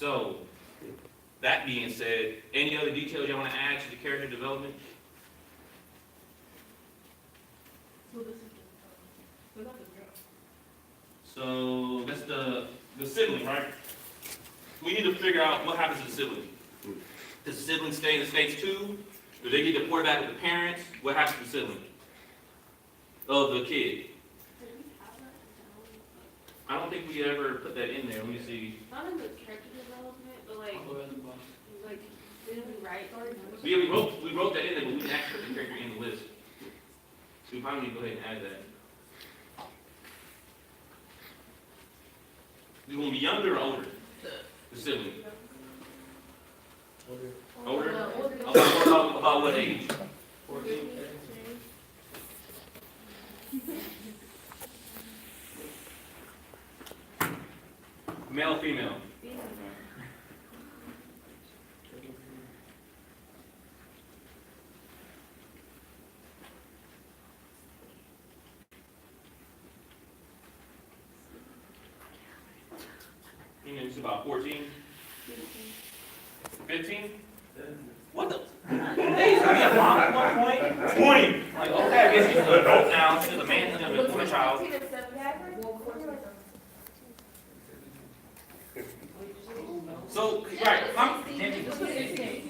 So, that being said, any other details you want to add to the character development? So that's the sibling, right? We need to figure out what happens to the sibling. Does the sibling stay in the States too? Do they get deported back with the parents? What happens to the sibling? Of the kid? I don't think we ever put that in there. Let me see. Not in the character development, but like didn't we write or? Yeah, we wrote that in there, but we didn't actually put the character in the list. So we probably need to go ahead and add that. You want to be younger or older? The sibling. Older? About what age? 14. Male, female? It's about 14? 15? What the? Hey, is he a mom at one point? 20! Like, okay, I guess he's an adult now. She's a man and a child. So, right,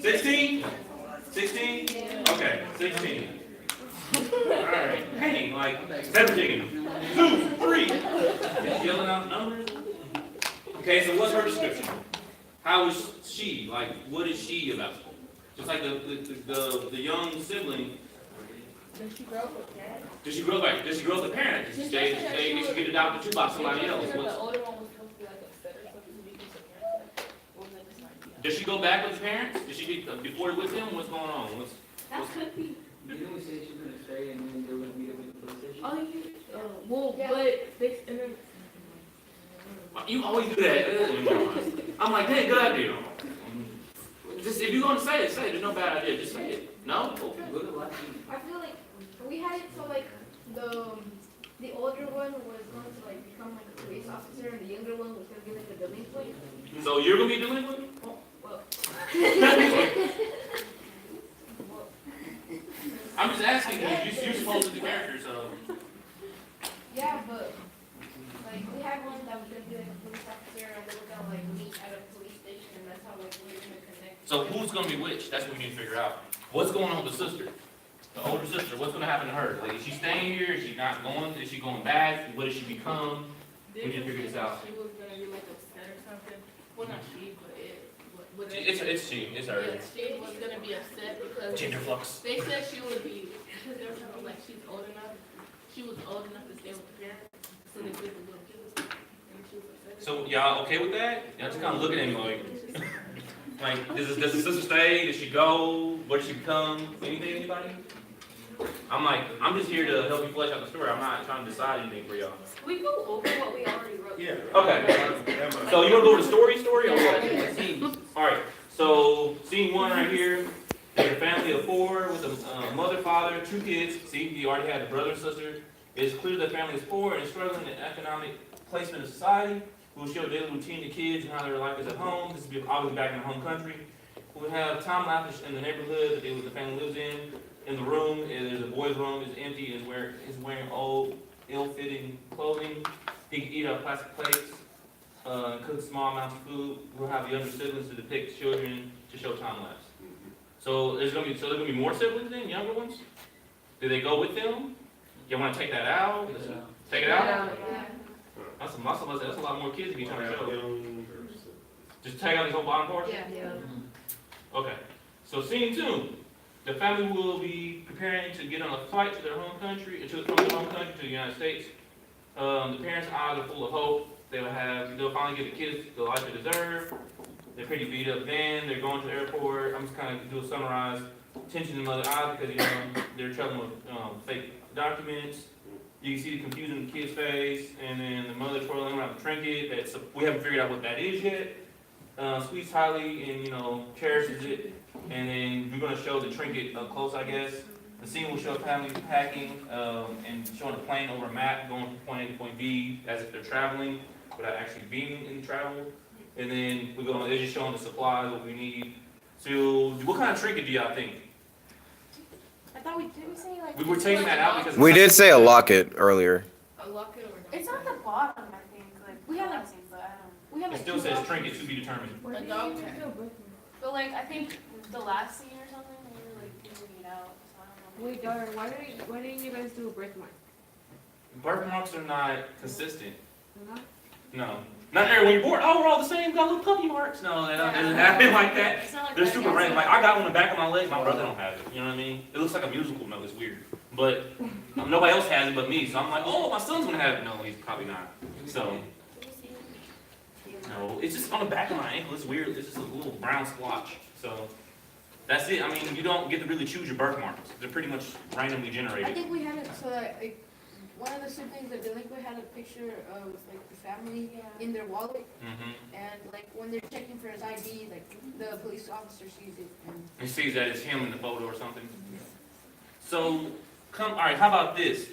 16? 16? Okay, 16. Alright, hey, like 17, 2, 3. Just yelling out numbers. Okay, so what's her description? How is she? Like, what is she about? Just like the young sibling. Does she grow up with dad? Does she grow up with a parent? Does she stay? Did she get adopted too by somebody else? The older one was supposed to be like upset or something because her parents like, well, that just might be. Does she go back with the parents? Does she get deported with them? What's going on? That could be. Didn't we say she's gonna stay and then they were gonna meet up with the police station? Oh, yeah. Well, but they, and then. You always do that. I'm like, hey, good idea. Just if you're gonna say it, say it. There's no bad idea. Just say it. No? Okay. Good luck. I feel like we had it so like the older one was going to like become like a police officer and the younger one was going to be like a delinquent. So you're gonna be delinquent? Oh, well. I'm just asking because you're supposed to be the character, so. Yeah, but like we had one that was going to be like a police officer and we were going to like meet at a police station and that's how like we were going to connect. So who's gonna be which? That's what we need to figure out. What's going on with the sister? The older sister, what's gonna happen to her? Like, is she staying here? Is she not going? Is she going back? What does she become? We need to figure this out. She was gonna be like upset or something. Well, not she, but It's she. It's her. Yeah, she was gonna be upset because Gender flux. they said she would be, because they were talking like she's old enough. She was old enough to stay with the parents, so they put the little kids. And she was upset. So y'all okay with that? Y'all just kind of looking at me like, does the sister stay? Does she go? What does she become? Anything? Anybody? I'm just here to help you flesh out the story. I'm not trying to decide anything for y'all. We go over what we already wrote. Yeah. Okay. So you want to go to story or what? All right. So scene 1 right here. There's a family of 4 with a mother, father, 2 kids. See, you already had a brother and sister. It's clear the family is poor and struggling in economic placement in society. We'll show daily routine to kids and how their life is at home. This will be obviously back in their home country. We'll have time lapse in the neighborhood that the family lives in. In the room, there's a boy's room. It's empty. He's wearing old, ill-fitting clothing. He can eat out of plastic plates. Cook small amounts of food. We'll have the younger siblings to depict children to show time lapse. So there's gonna be more siblings then, younger ones. Do they go with them? You want to take that out? Take it out. That's a lot more kids to be trying to show. Just take out this whole bottom portion? Yeah. Okay. So scene 2. The family will be preparing to get on a flight to their home country, from their home country to the United States. The parents' eyes are full of hope. They'll finally give the kids the life they deserve. They're pretty beat up then. They're going to the airport. I'm just kind of do a summarize. Tension in the mother's eyes because they're traveling with fake documents. You can see the confusion in the kid's face, and then the mother twirling around a trinket. We haven't figured out what that is yet. Squeezes highly and cherishes it. And then we're going to show the trinket up close, I guess. The scene will show families packing and showing a plane over a map going from point A to point B as if they're traveling without actually being in travel. And then we're going, they're just showing the supplies, what we need. So, what kind of trinket do y'all think? I thought did we say like? We were taking that out because. We did say a locket earlier. A locket or It's at the bottom, I think. Like we have like, but I don't. we have It like still two says options. trinket to be determined. A dog tag. But like I think the last scene or something, we were like figuring it out. So I don't know. Wait, daughter, why didn't you guys do a birthmark? Birthmarks are not consistent. They're not? No. Not every when you're born, oh, we're all the same, got little puppy marks. No, that doesn't happen like that. It's not like They're that. super random. Like, I got one on the back of my leg, my brother don't have it. You know what I mean? It looks like a musical note, it's weird. But nobody else has it but me. So I'm like, oh, my son's gonna have it. No, he's probably not. So, no, it's just on the back of my ankle. It's weird. It's just a little brown splotch. So, that's it. I mean, you don't get to really choose your birthmarks. They're pretty much randomly I generated. think we had it so that like, one of the siblings, the delinquent, had a picture of like the family in their wallet, Mm-hmm. and like when they're checking for his ID, like the police officer sees it. And He sees that it's him in the photo or something. So, all right, how about this?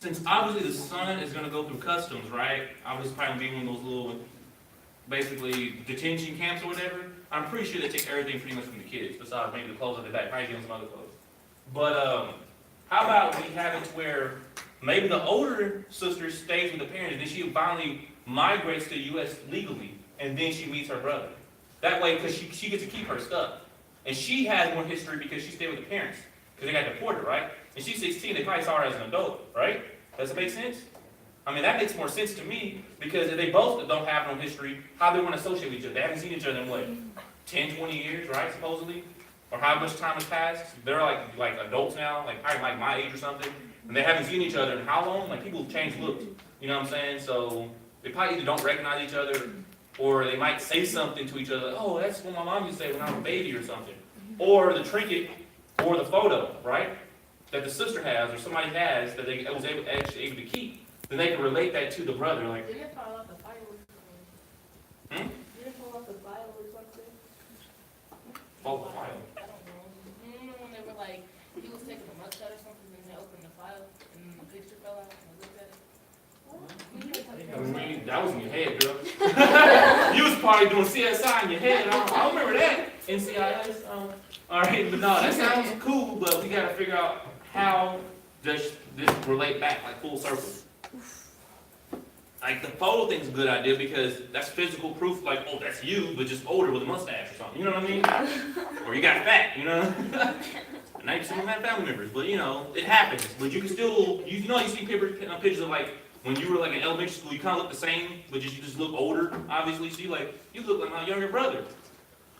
Since obviously the son is gonna go through customs, right? Obviously probably be one of those little, basically detention camps or whatever. I'm pretty sure they take everything pretty much from the kids, besides maybe the clothes on the back, probably give them some other clothes. But, how about we have it to where maybe the older sister stays with the parents, and then she finally migrates to the U.S. legally, and then she meets her brother. That way, because she gets to keep her stuff. And she has more history because she stayed with the parents, because they got deported, right? And she's 16, they probably saw her as an adult, right? Does it make sense? I mean, that makes more sense to me, because if they both don't have no history, how they want to associate with each other? They haven't seen each other in what, 10, 20 years, right, supposedly? Or how much time has passed? They're like adults now, like probably like my age or something. And they haven't seen each other in how long? Like people change looks. You know what I'm saying? So they probably either don't recognize each other, or they might say something to each other, like, oh, that's what my mom used to say when I was a baby or something. Or the trinket, or the photo, right? That the sister has, or somebody has, that they was actually able to keep. Then they can relate that to the brother, like, Did it fall off the fireworks? Hmm? Did it fall off the fireworks or something? oh, the file. I don't know. Remember when they were like, he was taking a mugshot or something, and they opened the file, and the picture fell out, and I looked at it? I mean, that was in your head, girl. You was probably doing CSI in your head. I remember that. NCIS. All right, but no, that sounds cool, but we gotta figure out how does this relate back, like full circle. Like the photo thing's a good idea because that's physical proof, like, oh, that's you, but just older with a mustache or something. You know what I mean? Or you got fat, you know? 90% of my family members, but you know, it happens. But you can still, you see pictures of like, when you were like in elementary school, you kind of look the same, but you just look older, obviously. So you look like my younger brother.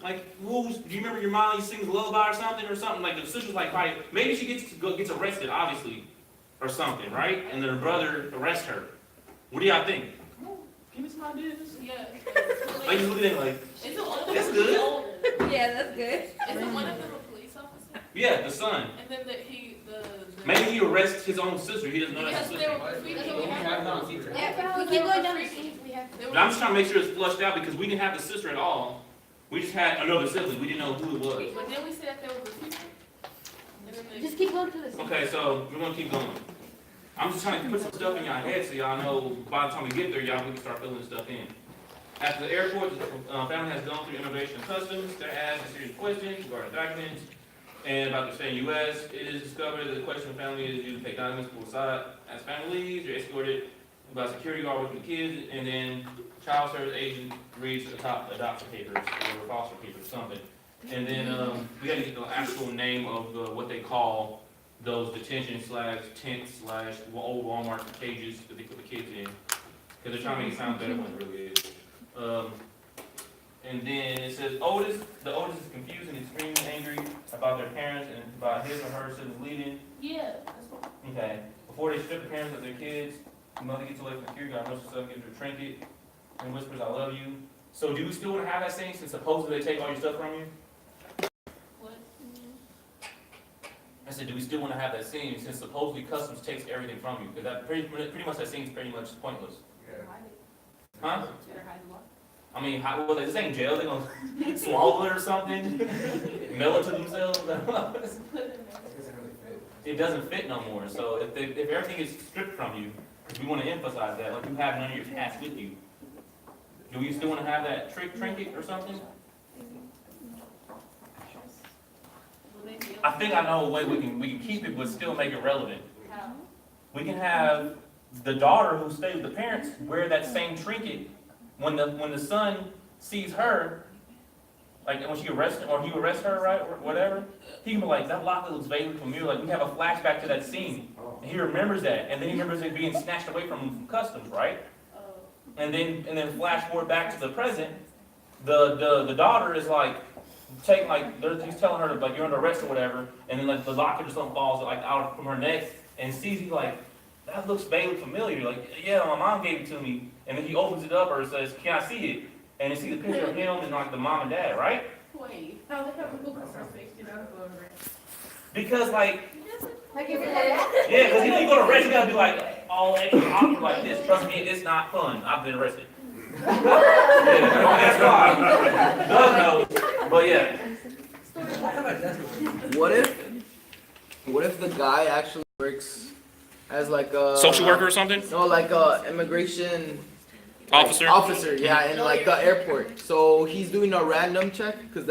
Like, do you remember your mom sings a lullaby or something? Like the sister's like, maybe she gets arrested, obviously, or something, right? And then her brother arrests her. What do y'all think? Give me some ideas. Yeah. Like, you look at it like, Is it one of them? That's good. Older? Yeah, that's good. Is it one of them a police officer? yeah, the son. And then the Maybe he arrests his own sister. He doesn't know that's Because his they sister. were graffiti. We have not seen her. yeah, we keep going down the scenes. We have. They were But I'm just trying to make sure it's flushed out because we didn't have the sister at all. We just had another sibling. We didn't know who it was. But then we said that they were graffiti. And then they. Just keep going to the scene. Okay, so we're gonna keep going. I'm just trying to put some stuff in y'all head so y'all know by the time we get there, y'all can start filling stuff in. At the airport, the family has gone through immigration and customs. They're asked a series of questions regarding documents and about their stay in the U.S. It is discovered that the question of family is used to take documents pulled aside as family leaves. You're escorted by a security guard with the kids, and then child service agent reads the top adoption papers or foster papers, something. And then we gotta get the actual name of what they call those detention / tent / old Walmart cages that they put the kids in. Because they're trying to make it sound better when it really is. And then it says the oldest is confused and extremely angry about their parents and about his or her siblings leaving. Yeah. That's what. Okay. Before they strip the parents of their kids, the mother gets away from the security guard, knows herself, gives her a trinket, and whispers, I love you. So do we still want to have that scene since supposedly they take all your stuff from you? What? I said, do we still want to have that scene since supposedly customs takes everything from you? Because that pretty much that scene's pretty much pointless. Huh? I mean, well, this ain't jail. They're gonna swallow it or something, mail it to themselves. It doesn't fit no more. So if everything is stripped from you, because we want to emphasize that, like you have none of your past with you. Do we still want to have that trinket or something? I think I know a way we can keep it, but still make it relevant. We can have the daughter who stays with the parents wear that same trinket when the son sees her, like when she arrests or he arrests her, right, or whatever. He can be like, that locket looks vaguely familiar. Like we have a flashback to that scene, and he remembers that, and then he remembers it being snatched away from customs, right? And then flash forward back to the present. The daughter is like taking he's telling her like you're under arrest or whatever, and then like the locket or something falls like out from her neck, and sees he's like, that looks vaguely familiar. Like, yeah, my mom gave it to me. And then he opens it up or says, can I see it? And you see the picture of him and like the mom and dad, right? Wait, how the hell Google search it out of Because like, Like if yeah, because if you go to arrest, you gotta be like all extra awkward like this. Trust me, it's not fun. I've been arrested. Yeah, don't ask God. Doug knows. But yeah. What if the guy actually works as like a Social worker or something? No, like a immigration Officer? Officer, yeah, in like the airport. So he's doing a random check because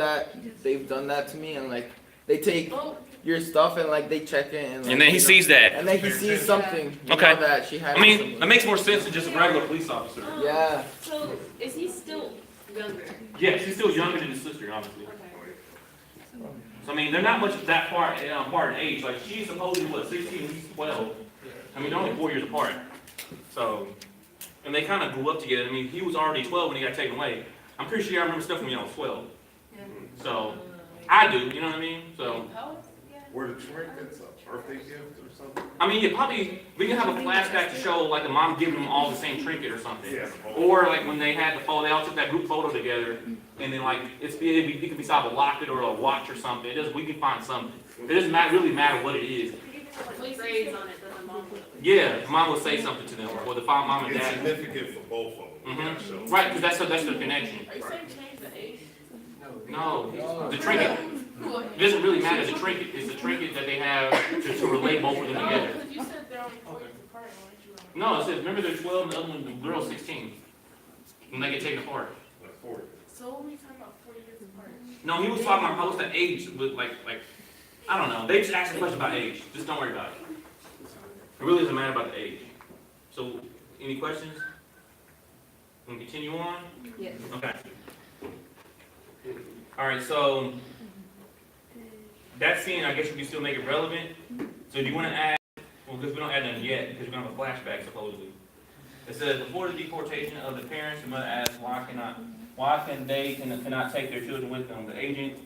they've done that to me, and like they take your stuff and like they check it, and, like, And then he sees that. and then he sees something. Okay. That she had. I mean, that makes more sense than just a regular police officer. Yeah. So is he still younger? Yeah, she's still younger than his sister, obviously. So I mean, they're not much that far apart in age. Like she's supposedly what, 16, he's 12. I mean, they're only 4 years apart. So, and they kind of grew up together. I mean, he was already 12 when he got taken away. I'm pretty sure I remember stuff from when I was 12. So, I do. You know what I mean? So. Were the trinkets a birthday gift or something? I mean, we can have a flashback to show like the mom giving them all the same trinket or something. Yeah. Or like when they had the photo, they all took that group photo together, and then like it could be beside a locket or a watch or something. We can find something. It doesn't really matter what it is. Grades on it, doesn't mom? Yeah, the mom will say something to them, or the mom and It's dad. significant for both of them. Yeah, so. Right, because that's the connection. Are you saying change the age? No, the trinket. It doesn't really matter. The trinket is the trinket that they have to relate both of them together. Because you said they're only 4 years apart, weren't you? No, it says remember they're 12 and the other one, the girl's 16, when they get taken apart. Like 40. So what were you talking about 4 years apart? No, he was talking about post that age, but like I don't know. They just asked a question about age. Just don't worry about it. It really doesn't matter about the age. So, any questions? Want to continue on? Yes. Okay. All right. So that scene, I guess you can still make it relevant. So, do you want to add? Well, because we don't add them yet, because we're gonna have a flashback supposedly. It says before the deportation of the parents, the mother asks, why can they cannot take their children with them? The agent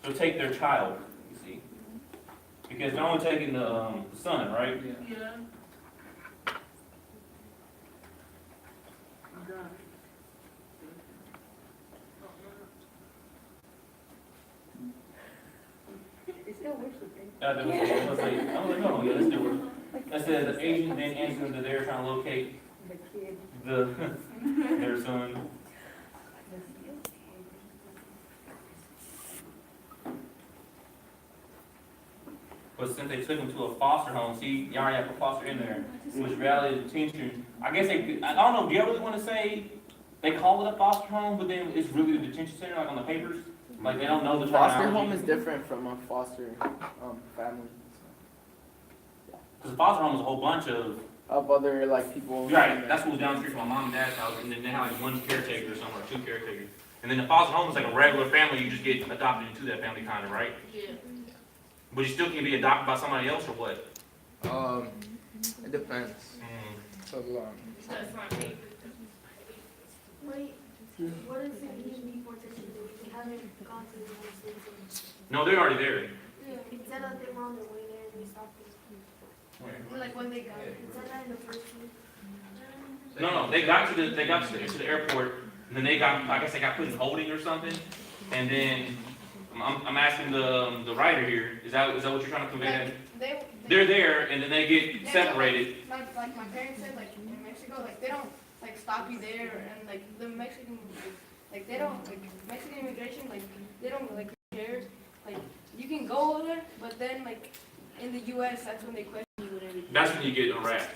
will take their child. You see, because they're only taking the son, right? Yeah. I'm like, no, yeah, let's do it. That says the agent then answers that they're trying to locate their son. But since they took him to a foster home, see, you already have a foster in there, which reality detention. I guess I don't know, do you really want to say they call it a foster home, but then it's really the detention center, like on the papers? Like they don't know the Foster terminology? home is different from a foster family. Because the foster home is a whole bunch of, Other like people. right, that's what was down the street from my mom and dad's house, and then they have like one caretaker or something, or two caretakers. And then the foster home is like a regular family, you just get adopted into that family kind of, right? Yeah. But you still can be adopted by somebody else or what? It depends. So, That's not me. Wait, what does it mean deportation? They haven't gone to the United States. No, they're already there. It said that they were on their way there and they stopped them. Like when they got, it said that in the first week. No, they got to the airport, and then I guess they got put in holding or something, and then I'm asking the writer here, is that what you're trying to convey? They're there, and then they get separated. Like my parents said, like in Mexico, like they don't like stop you there, and like the Mexican, like they don't like Mexican immigration, like they don't like care. Like you can go over there, but then like in the U.S., that's when they question you and everything. That's when you get harassed.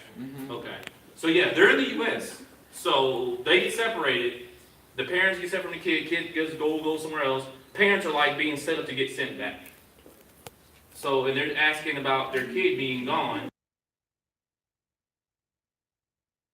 Okay. So yeah, they're in the U.S. So they get separated, The parents get sent from the kid gets go somewhere else. Parents are like being set up to get sent back. So, and they're asking about their kid being gone.